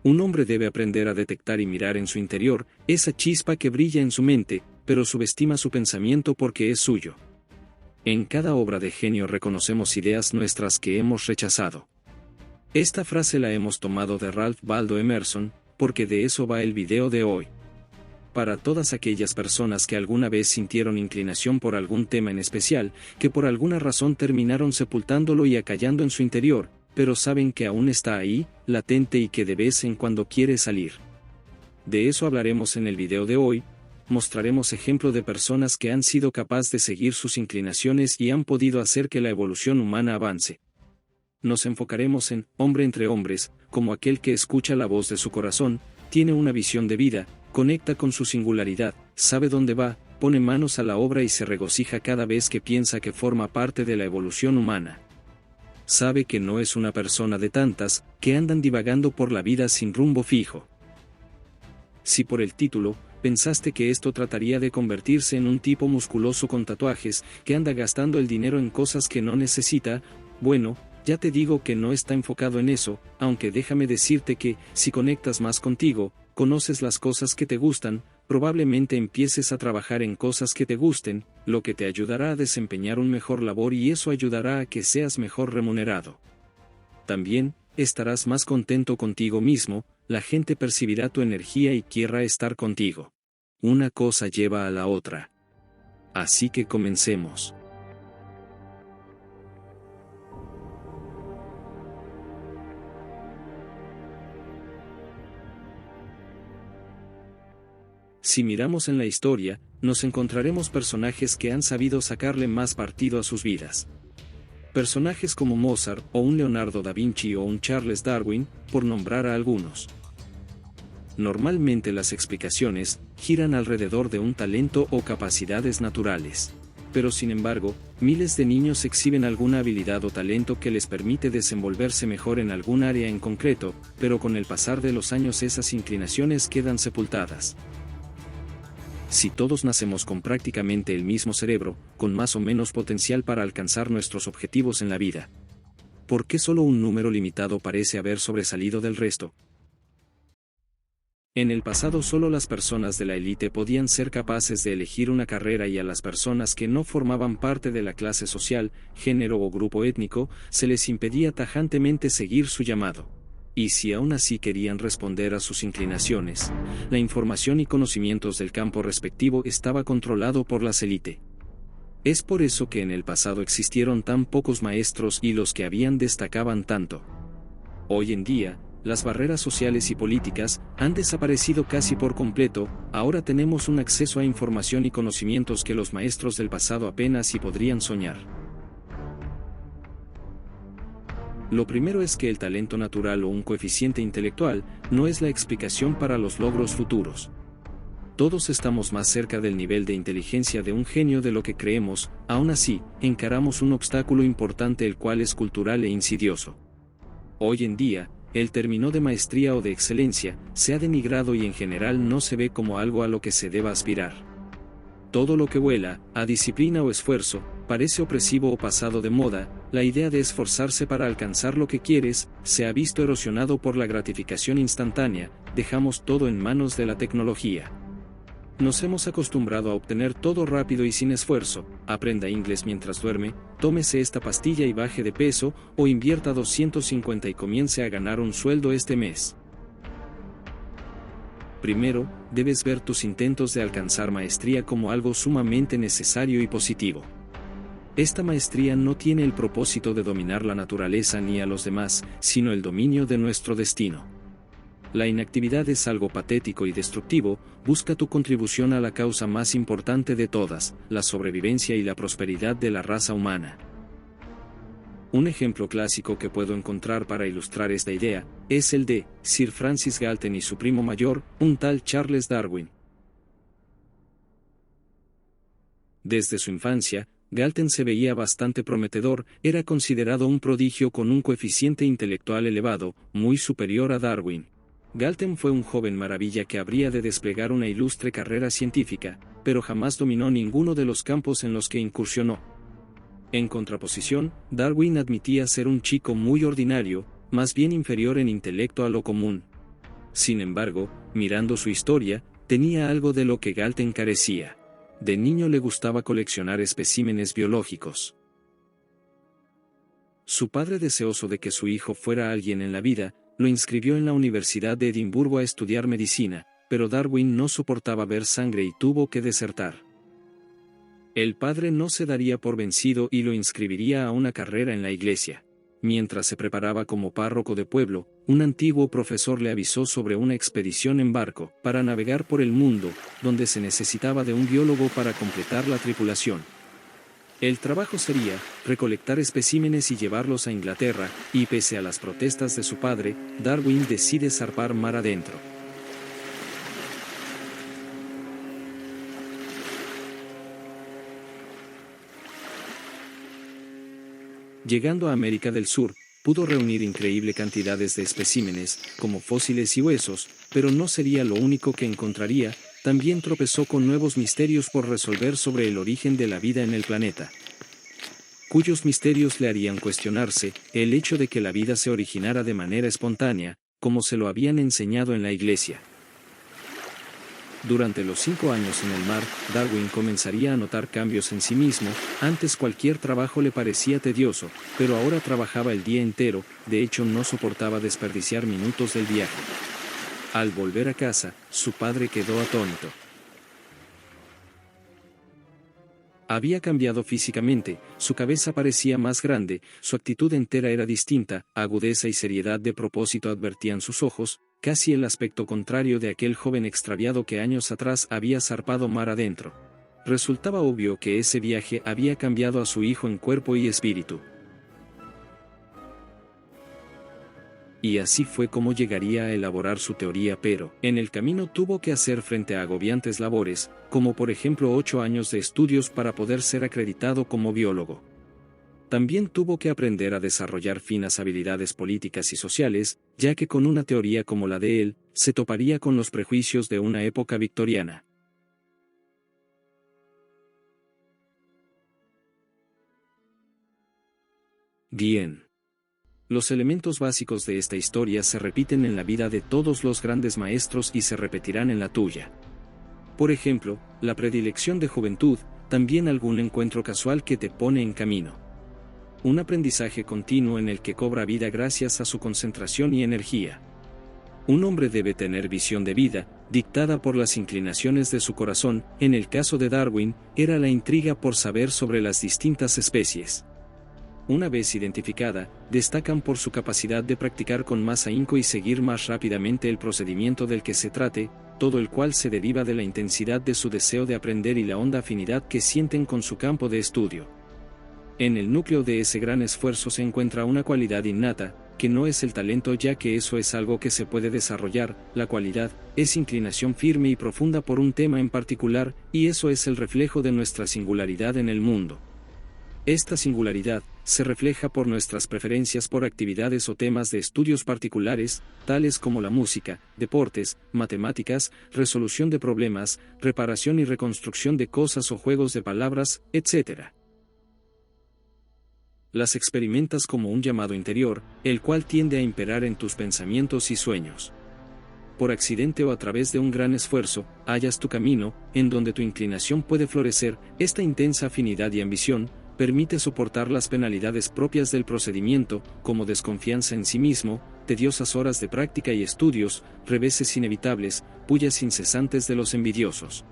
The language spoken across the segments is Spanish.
Un hombre debe aprender a detectar y mirar en su interior esa chispa que brilla en su mente, pero subestima su pensamiento porque es suyo. En cada obra de genio reconocemos ideas nuestras que hemos rechazado. Esta frase la hemos tomado de Ralph Waldo Emerson, porque de eso va el video de hoy. Para todas aquellas personas que alguna vez sintieron inclinación por algún tema en especial, que por alguna razón terminaron sepultándolo y acallando en su interior, pero saben que aún está ahí, latente y que de vez en cuando quiere salir. De eso hablaremos en el video de hoy. Mostraremos ejemplo de personas que han sido capaces de seguir sus inclinaciones y han podido hacer que la evolución humana avance. Nos enfocaremos en hombre entre hombres, como aquel que escucha la voz de su corazón, tiene una visión de vida, conecta con su singularidad, sabe dónde va, pone manos a la obra y se regocija cada vez que piensa que forma parte de la evolución humana. Sabe que no es una persona de tantas, que andan divagando por la vida sin rumbo fijo. Si por el título, pensaste que esto trataría de convertirse en un tipo musculoso con tatuajes, que anda gastando el dinero en cosas que no necesita, bueno, ya te digo que no está enfocado en eso, aunque déjame decirte que, si conectas más contigo, conoces las cosas que te gustan, probablemente empieces a trabajar en cosas que te gusten, lo que te ayudará a desempeñar un mejor labor y eso ayudará a que seas mejor remunerado. También, estarás más contento contigo mismo, la gente percibirá tu energía y querrá estar contigo. Una cosa lleva a la otra. Así que comencemos. Si miramos en la historia, nos encontraremos personajes que han sabido sacarle más partido a sus vidas. Personajes como Mozart, o un Leonardo da Vinci o un Charles Darwin, por nombrar a algunos. Normalmente las explicaciones giran alrededor de un talento o capacidades naturales. Pero sin embargo, miles de niños exhiben alguna habilidad o talento que les permite desenvolverse mejor en algún área en concreto, pero con el pasar de los años esas inclinaciones quedan sepultadas. Si todos nacemos con prácticamente el mismo cerebro, con más o menos potencial para alcanzar nuestros objetivos en la vida, ¿por qué solo un número limitado parece haber sobresalido del resto? En el pasado solo las personas de la élite podían ser capaces de elegir una carrera y a las personas que no formaban parte de la clase social, género o grupo étnico, se les impedía tajantemente seguir su llamado. Y si aún así querían responder a sus inclinaciones, la información y conocimientos del campo respectivo estaba controlado por las élite. Es por eso que en el pasado existieron tan pocos maestros y los que habían destacaban tanto. Hoy en día, las barreras sociales y políticas han desaparecido casi por completo, ahora tenemos un acceso a información y conocimientos que los maestros del pasado apenas si podrían soñar. Lo primero es que el talento natural o un coeficiente intelectual no es la explicación para los logros futuros. Todos estamos más cerca del nivel de inteligencia de un genio de lo que creemos, aún así, encaramos un obstáculo importante el cual es cultural e insidioso. Hoy en día, el término de maestría o de excelencia se ha denigrado y en general no se ve como algo a lo que se deba aspirar. Todo lo que huela a disciplina o esfuerzo parece opresivo o pasado de moda. La idea de esforzarse para alcanzar lo que quieres se ha visto erosionado por la gratificación instantánea. Dejamos todo en manos de la tecnología. Nos hemos acostumbrado a obtener todo rápido y sin esfuerzo. Aprenda inglés mientras duerme, tómese esta pastilla y baje de peso, o invierta 250 y comience a ganar un sueldo este mes. Primero, debes ver tus intentos de alcanzar maestría como algo sumamente necesario y positivo. Esta maestría no tiene el propósito de dominar la naturaleza ni a los demás, sino el dominio de nuestro destino. La inactividad es algo patético y destructivo. Busca tu contribución a la causa más importante de todas, la sobrevivencia y la prosperidad de la raza humana. Un ejemplo clásico que puedo encontrar para ilustrar esta idea es el de Sir Francis Galton y su primo mayor, un tal Charles Darwin. Desde su infancia, Galton se veía bastante prometedor, era considerado un prodigio con un coeficiente intelectual elevado, muy superior a Darwin. Galton fue un joven maravilla que habría de desplegar una ilustre carrera científica, pero jamás dominó ninguno de los campos en los que incursionó. En contraposición, Darwin admitía ser un chico muy ordinario, más bien inferior en intelecto a lo común. Sin embargo, mirando su historia, tenía algo de lo que Galton carecía. De niño le gustaba coleccionar especímenes biológicos. Su padre, deseoso de que su hijo fuera alguien en la vida, lo inscribió en la Universidad de Edimburgo a estudiar medicina, pero Darwin no soportaba ver sangre y tuvo que desertar. El padre no se daría por vencido y lo inscribiría a una carrera en la iglesia. Mientras se preparaba como párroco de pueblo, un antiguo profesor le avisó sobre una expedición en barco para navegar por el mundo, donde se necesitaba de un biólogo para completar la tripulación. El trabajo sería recolectar especímenes y llevarlos a Inglaterra, y pese a las protestas de su padre, Darwin decide zarpar mar adentro. Llegando a América del Sur, pudo reunir increíble cantidades de especímenes, como fósiles y huesos, pero no sería lo único que encontraría. También tropezó con nuevos misterios por resolver sobre el origen de la vida en el planeta, cuyos misterios le harían cuestionarse el hecho de que la vida se originara de manera espontánea, como se lo habían enseñado en la iglesia. Durante los 5 años en el mar, Darwin comenzaría a notar cambios en sí mismo. Antes cualquier trabajo le parecía tedioso, pero ahora trabajaba el día entero. De hecho no soportaba desperdiciar minutos del viaje. Al volver a casa, su padre quedó atónito. Había cambiado físicamente, su cabeza parecía más grande, su actitud entera era distinta, agudeza y seriedad de propósito advertían sus ojos, casi el aspecto contrario de aquel joven extraviado que años atrás había zarpado mar adentro. Resultaba obvio que ese viaje había cambiado a su hijo en cuerpo y espíritu. Y así fue como llegaría a elaborar su teoría, pero en el camino tuvo que hacer frente a agobiantes labores, como por ejemplo 8 años de estudios para poder ser acreditado como biólogo. También tuvo que aprender a desarrollar finas habilidades políticas y sociales, ya que con una teoría como la de él, se toparía con los prejuicios de una época victoriana. Bien. Los elementos básicos de esta historia se repiten en la vida de todos los grandes maestros y se repetirán en la tuya. Por ejemplo, la predilección de juventud, también algún encuentro casual que te pone en camino. Un aprendizaje continuo en el que cobra vida gracias a su concentración y energía. Un hombre debe tener visión de vida, dictada por las inclinaciones de su corazón. En el caso de Darwin, era la intriga por saber sobre las distintas especies. Una vez identificada, destacan por su capacidad de practicar con más ahínco y seguir más rápidamente el procedimiento del que se trate, todo el cual se deriva de la intensidad de su deseo de aprender y la honda afinidad que sienten con su campo de estudio. En el núcleo de ese gran esfuerzo se encuentra una cualidad innata, que no es el talento, ya que eso es algo que se puede desarrollar. La cualidad es inclinación firme y profunda por un tema en particular, y eso es el reflejo de nuestra singularidad en el mundo. Esta singularidad se refleja por nuestras preferencias por actividades o temas de estudios particulares, tales como la música, deportes, matemáticas, resolución de problemas, reparación y reconstrucción de cosas o juegos de palabras, etc. Las experimentas como un llamado interior, el cual tiende a imperar en tus pensamientos y sueños. Por accidente o a través de un gran esfuerzo, hallas tu camino, en donde tu inclinación puede florecer. Esta intensa afinidad y ambición permite soportar las penalidades propias del procedimiento, como desconfianza en sí mismo, tediosas horas de práctica y estudios, reveses inevitables, pullas incesantes de los envidiosos.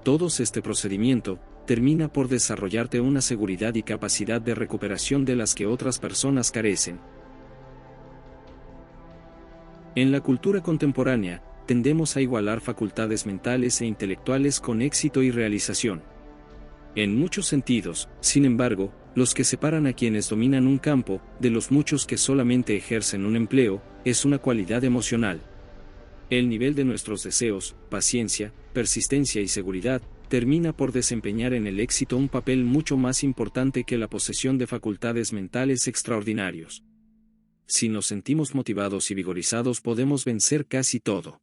Todo este procedimiento termina por desarrollarte una seguridad y capacidad de recuperación de las que otras personas carecen. En la cultura contemporánea, tendemos a igualar facultades mentales e intelectuales con éxito y realización. En muchos sentidos, sin embargo, los que separan a quienes dominan un campo, de los muchos que solamente ejercen un empleo, es una cualidad emocional. El nivel de nuestros deseos, paciencia, persistencia y seguridad, termina por desempeñar en el éxito un papel mucho más importante que la posesión de facultades mentales extraordinarios. Si nos sentimos motivados y vigorizados, podemos vencer casi todo.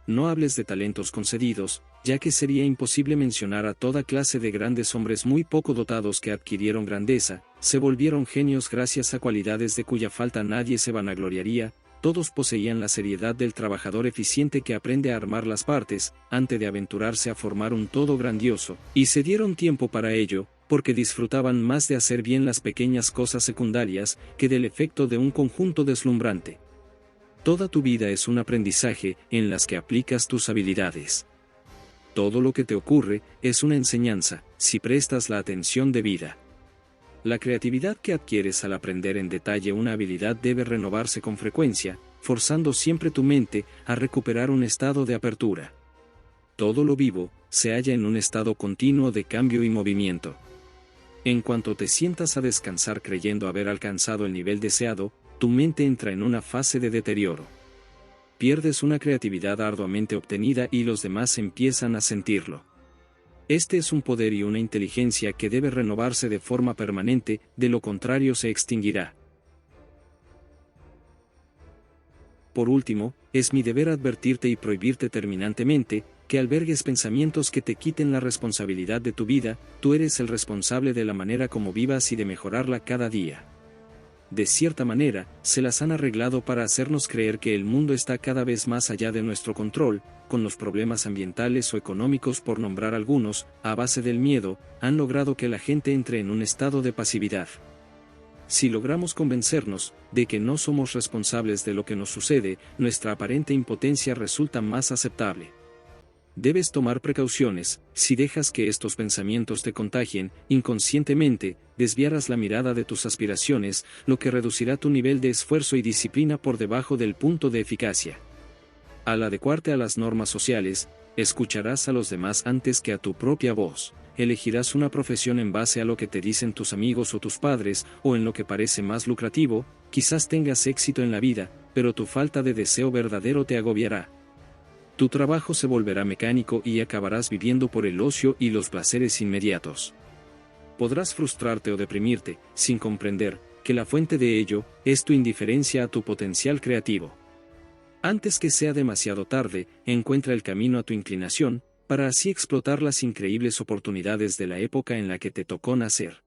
No hables de talentos concedidos, ya que sería imposible mencionar a toda clase de grandes hombres muy poco dotados que adquirieron grandeza, se volvieron genios gracias a cualidades de cuya falta nadie se vanagloriaría. Todos poseían la seriedad del trabajador eficiente que aprende a armar las partes, antes de aventurarse a formar un todo grandioso, y se dieron tiempo para ello, porque disfrutaban más de hacer bien las pequeñas cosas secundarias, que del efecto de un conjunto deslumbrante. Toda tu vida es un aprendizaje, en las que aplicas tus habilidades. Todo lo que te ocurre, es una enseñanza, si prestas la atención debida. La creatividad que adquieres al aprender en detalle una habilidad debe renovarse con frecuencia, forzando siempre tu mente a recuperar un estado de apertura. Todo lo vivo se halla en un estado continuo de cambio y movimiento. En cuanto te sientas a descansar creyendo haber alcanzado el nivel deseado, tu mente entra en una fase de deterioro. Pierdes una creatividad arduamente obtenida y los demás empiezan a sentirlo. Este es un poder y una inteligencia que debe renovarse de forma permanente, de lo contrario se extinguirá. Por último, es mi deber advertirte y prohibirte terminantemente, que albergues pensamientos que te quiten la responsabilidad de tu vida. Tú eres el responsable de la manera como vivas y de mejorarla cada día. De cierta manera, se las han arreglado para hacernos creer que el mundo está cada vez más allá de nuestro control, con los problemas ambientales o económicos por nombrar algunos, a base del miedo, han logrado que la gente entre en un estado de pasividad. Si logramos convencernos de que no somos responsables de lo que nos sucede, nuestra aparente impotencia resulta más aceptable. Debes tomar precauciones. Si dejas que estos pensamientos te contagien, inconscientemente, desviarás la mirada de tus aspiraciones, lo que reducirá tu nivel de esfuerzo y disciplina por debajo del punto de eficacia. Al adecuarte a las normas sociales, escucharás a los demás antes que a tu propia voz. Elegirás una profesión en base a lo que te dicen tus amigos o tus padres, o en lo que parece más lucrativo. Quizás tengas éxito en la vida, pero tu falta de deseo verdadero te agobiará. Tu trabajo se volverá mecánico y acabarás viviendo por el ocio y los placeres inmediatos. Podrás frustrarte o deprimirte, sin comprender que la fuente de ello es tu indiferencia a tu potencial creativo. Antes que sea demasiado tarde, encuentra el camino a tu inclinación, para así explotar las increíbles oportunidades de la época en la que te tocó nacer.